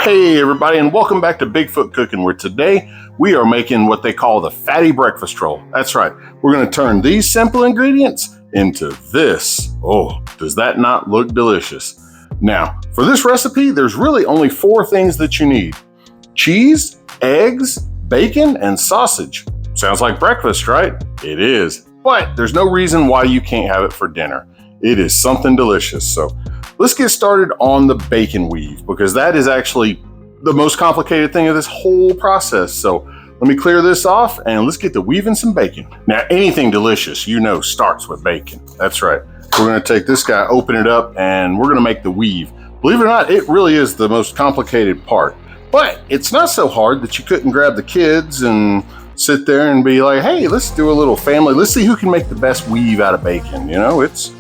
Hey everybody, and welcome back to Bigfoot Cooking, where today we are making what they call the fatty breakfast roll. That's right, we're going to turn these simple ingredients into this. Oh, does that not look delicious? Now, for this recipe, there's really only 4 things that you need: cheese, eggs, bacon, and sausage. Sounds like breakfast, right? It is, but there's no reason why you can't have it for dinner. It is something delicious. So let's get started on the bacon weave, because that is actually the most complicated thing of this whole process. So let me clear this off and let's get to weaving some bacon. Now, anything delicious, you know, starts with bacon. That's right. We're going to take this guy, open it up, and we're going to make the weave. Believe it or not, it really is the most complicated part, but it's not so hard that you couldn't grab the kids and sit there and be like, hey, let's do a little family. Let's see who can make the best weave out of bacon. You know, it's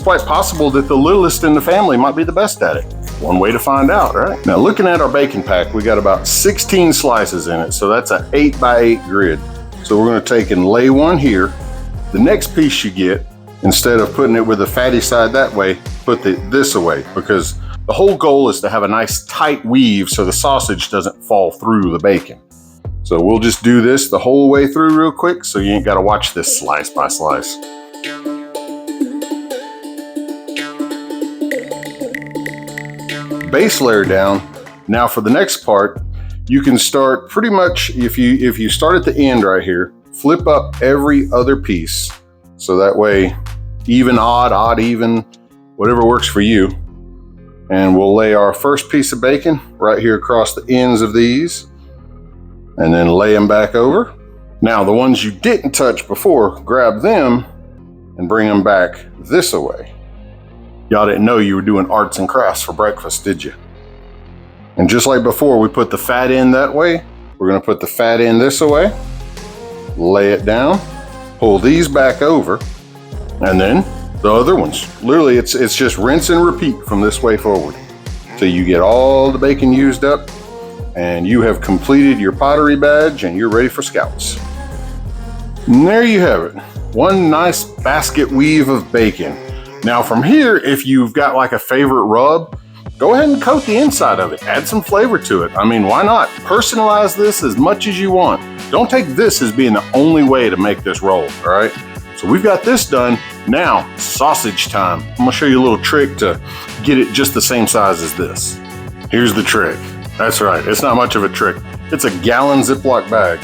quite possible that the littlest in the family might be the best at it. One way to find out, right? Now, looking at our bacon pack, we got about 16 slices in it. So that's an 8x8 grid. So we're going to take and lay one here. The next piece you get, instead of putting it with the fatty side that way, put this away, because the whole goal is to have a nice tight weave so the sausage doesn't fall through the bacon. So we'll just do this the whole way through real quick, so you ain't got to watch this slice by slice. Base layer down. Now for the next part, you can start pretty much, if you start at the end right here, flip up every other piece. So that way, even, odd, even, whatever works for you. And we'll lay our first piece of bacon right here across the ends of these, and then lay them back over. Now the ones you didn't touch before, grab them and bring them back this way. Y'all didn't know you were doing arts and crafts for breakfast, did you? And just like before, we put the fat in that way. We're going to put the fat in this way, lay it down, pull these back over, and then the other ones. Literally, it's just rinse and repeat from this way forward till you get all the bacon used up and you have completed your pottery badge and you're ready for scouts. And there you have it. One nice basket weave of bacon. Now from here, if you've got like a favorite rub, go ahead and coat the inside of it. Add some flavor to it. I mean, why not? Personalize this as much as you want. Don't take this as being the only way to make this roll, all right? So we've got this done. Now, sausage time. I'm gonna show you a little trick to get it just the same size as this. Here's the trick. That's right, it's not much of a trick. It's a gallon Ziploc bag.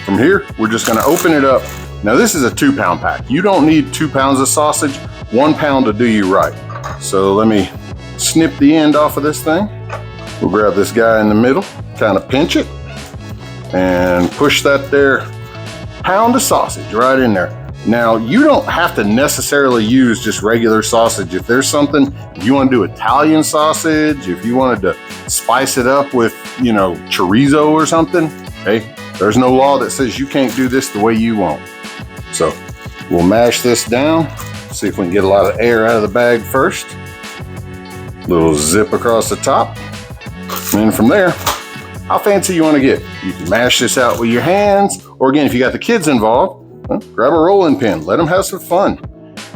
From here, we're just gonna open it up. Now this is a 2-pound pack. You don't need 2 pounds of sausage. 1 pound to do you right. So let me snip the end off of this thing. We'll grab this guy in the middle, kind of pinch it, and push that there pound of sausage right in there. Now, you don't have to necessarily use just regular sausage. If there's something, if you want to do Italian sausage, if you wanted to spice it up with, you know, chorizo or something, hey, there's no law that says you can't do this the way you want. So we'll mash this down. See if we can get a lot of air out of the bag first. Little zip across the top. And then from there, how fancy you want to get. You can mash this out with your hands, or again, if you got the kids involved, well, grab a rolling pin. Let them have some fun.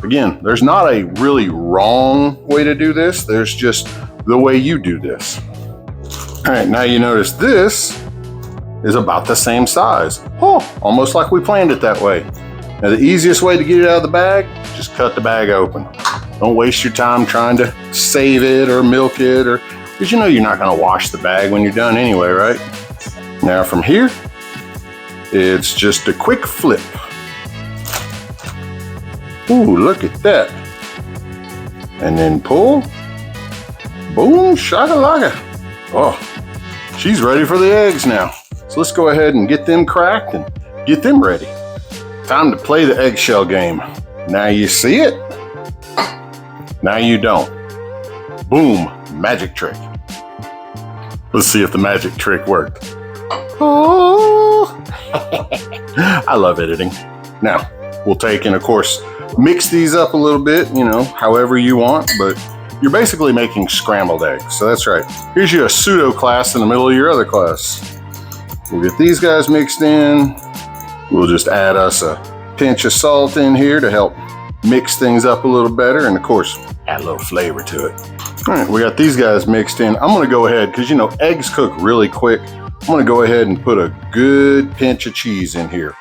Again, there's not a really wrong way to do this. There's just the way you do this. All right, now you notice this is about the same size. Oh, almost like we planned it that way. Now the easiest way to get it out of the bag, just cut the bag open. Don't waste your time trying to save it or milk it, or because you know you're not going to wash the bag when you're done anyway, right? Now from here, it's just a quick flip. Ooh, look at that. And then pull. Boom, shakalaka. Oh, she's ready for the eggs now. So let's go ahead and get them cracked and get them ready. Time to play the eggshell game. Now you see it. Now you don't. Boom, magic trick. Let's see if the magic trick worked. Oh, I love editing. Now, we'll take and of course, mix these up a little bit, you know, however you want, but you're basically making scrambled eggs. So that's right. Here's you a pseudo class in the middle of your other class. We'll get these guys mixed in. We'll just add us a pinch of salt in here to help mix things up a little better. And of course, Add a little flavor to it. All right, we got these guys mixed in. I'm gonna go ahead, because you know, eggs cook really quick. I'm gonna go ahead and put a good pinch of cheese in here.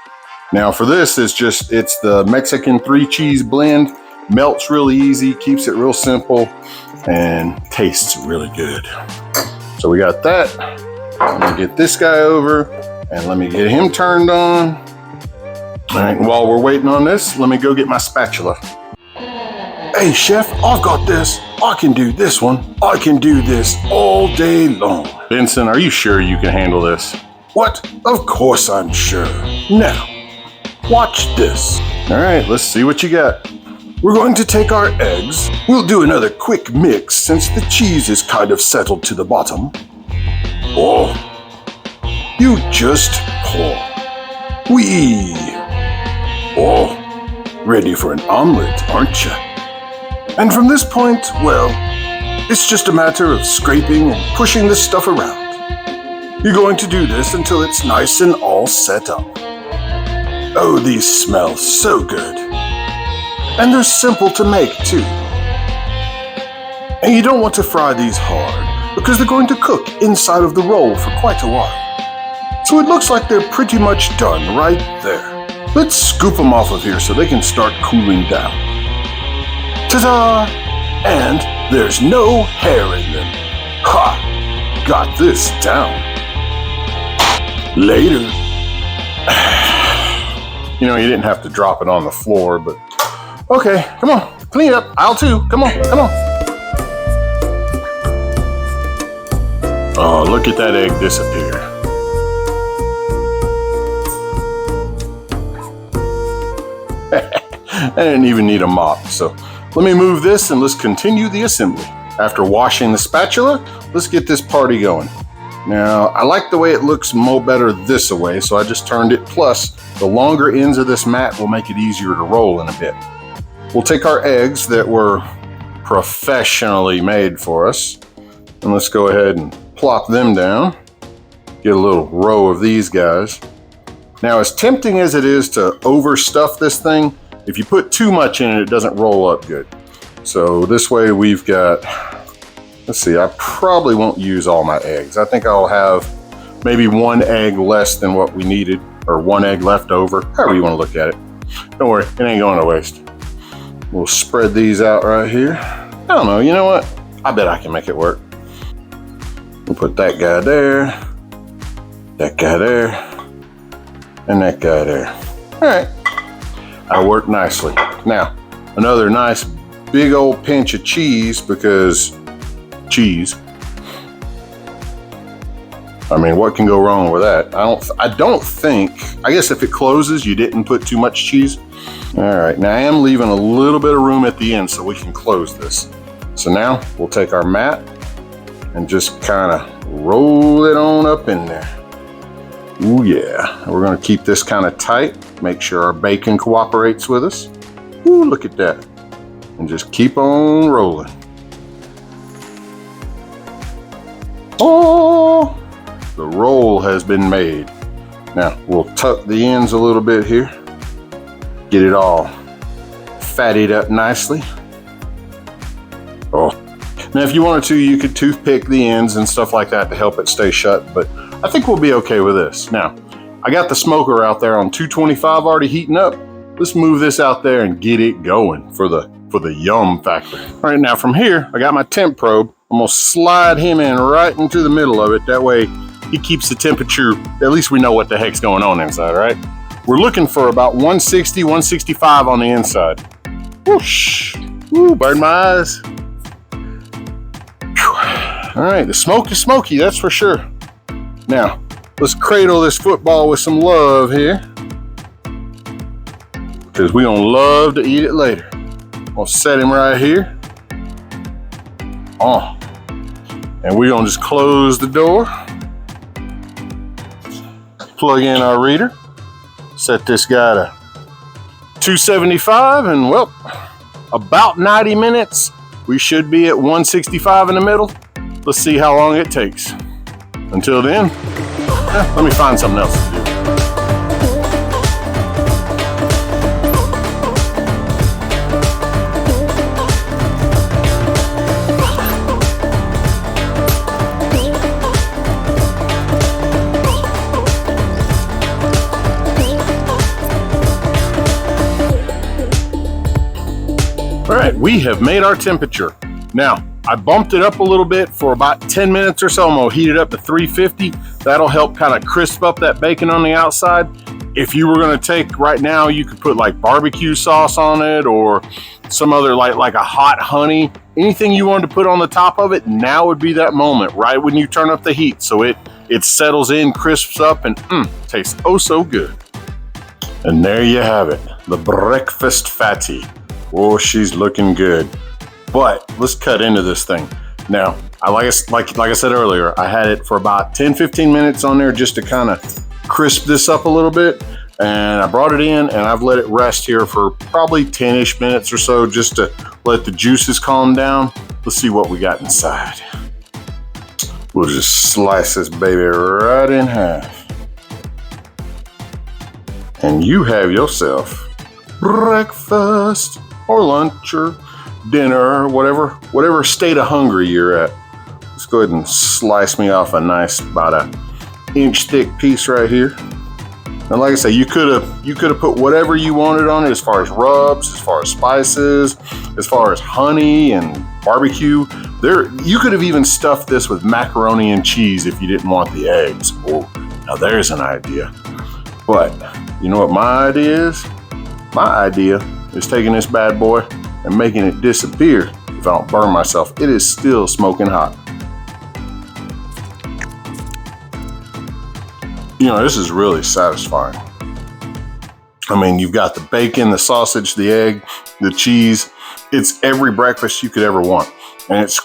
Now for this, it's the Mexican 3-cheese blend. Melts really easy, keeps it real simple, and tastes really good. So we got that. I'm gonna get this guy over, and let me get him turned on. All right, while we're waiting on this, let me go get my spatula. Hey chef, I've got this. I can do this one. I can do this all day long. Vincent, are you sure you can handle this? What? Of course I'm sure. Now, watch this. All right, let's see what you got. We're going to take our eggs. We'll do another quick mix since the cheese is kind of settled to the bottom. Oh, you just pour. Wee. Oh, ready for an omelet, aren't you? And from this point, well, it's just a matter of scraping and pushing this stuff around. You're going to do this until it's nice and all set up. Oh, these smell so good. And they're simple to make, too. And you don't want to fry these hard because they're going to cook inside of the roll for quite a while. So it looks like they're pretty much done right there. Let's scoop them off of here so they can start cooling down. Ta-da! And there's no hair in them. Ha! Got this down. Later. You know, you didn't have to drop it on the floor, but okay, come on, clean it up. Aisle 2, come on, come on. Oh, look at that egg disappear. I didn't even need a mop, so let me move this and let's continue the assembly. After washing the spatula, let's get this party going. Now, I like the way it looks mo better this way, so I just turned it. Plus, the longer ends of this mat will make it easier to roll in a bit. We'll take our eggs that were professionally made for us, and let's go ahead and plop them down. Get a little row of these guys. Now, as tempting as it is to overstuff this thing, if you put too much in it, it doesn't roll up good. So this way we've got, let's see, I probably won't use all my eggs. I think I'll have maybe 1 egg less than what we needed, or 1 egg left over, however you want to look at it. Don't worry, it ain't going to waste. We'll spread these out right here. I don't know, you know what? I bet I can make it work. We'll put that guy there, that guy there, and that guy there. All right, that'll work nicely. Now, another nice big old pinch of cheese, because cheese. I mean, what can go wrong with that? I don't think, I guess if it closes, you didn't put too much cheese. All right, now I am leaving a little bit of room at the end so we can close this. So now we'll take our mat and just kind of roll it on up in there. Ooh yeah, we're gonna keep this kind of tight, make sure our bacon cooperates with us. Ooh, look at that. And just keep on rolling. Oh, the roll has been made. Now we'll tuck the ends a little bit here. Get it all fattied up nicely. Oh, now if you wanted to, you could toothpick the ends and stuff like that to help it stay shut, but I think we'll be okay with this. Now, I got the smoker out there on 225 already heating up. Let's move this out there and get it going for the yum factor. All right, now from here, I got my temp probe. I'm gonna slide him in right into the middle of it. That way he keeps the temperature, at least we know what the heck's going on inside, right? We're looking for about 160, 165 on the inside. Whoosh, ooh, burned my eyes. Whew. All right, the smoke is smoky, that's for sure. Now, let's cradle this football with some love here, because we're gonna love to eat it later. I'll set him right here. Oh, and we're gonna just close the door, plug in our reader, set this guy to 275, and well, about 90 minutes, we should be at 165 in the middle. Let's see how long it takes. Until then, let me find something else to do. we have made our temperature. Now, I bumped it up a little bit for about 10 minutes or so. I'm gonna heat it up to 350. That'll help kind of crisp up that bacon on the outside. If you were gonna take right now, you could put like barbecue sauce on it or some other like a hot honey, anything you wanted to put on the top of it. Now would be that moment, right when you turn up the heat. So it settles in, crisps up, and tastes oh so good. And there you have it, the breakfast fatty. Oh, she's looking good. But let's cut into this thing. Now, like I said earlier, I had it for about 10-15 minutes on there just to kind of crisp this up a little bit. And I brought it in and I've let it rest here for probably 10-ish minutes or so just to let the juices calm down. Let's see what we got inside. We'll just slice this baby right in half. And you have yourself breakfast or lunch or dinner, whatever state of hunger you're at. Let's go ahead and slice me off a nice, about an inch thick piece right here. And like I say, you could have put whatever you wanted on it, as far as rubs, as far as spices, as far as honey and barbecue. You could have even stuffed this with macaroni and cheese if you didn't want the eggs. Oh, now there's an idea. But you know what my idea is? My idea is taking this bad boy and making it disappear if I don't burn myself. It is still smoking hot. You know, this is really satisfying. I mean, you've got the bacon, the sausage, the egg, the cheese. It's every breakfast you could ever want. And it's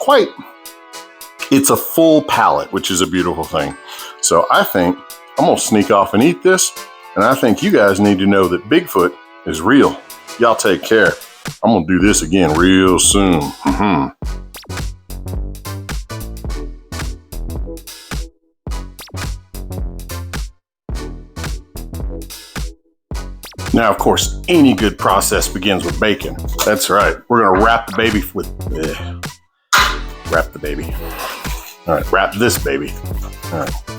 a full palate, which is a beautiful thing. So I think I'm gonna sneak off and eat this. And I think you guys need to know that Bigfoot is real. Y'all take care. I'm gonna do this again real soon. Now, of course, any good process begins with bacon. That's right. We're gonna wrap the baby wrap the baby. All right, wrap this baby. All right.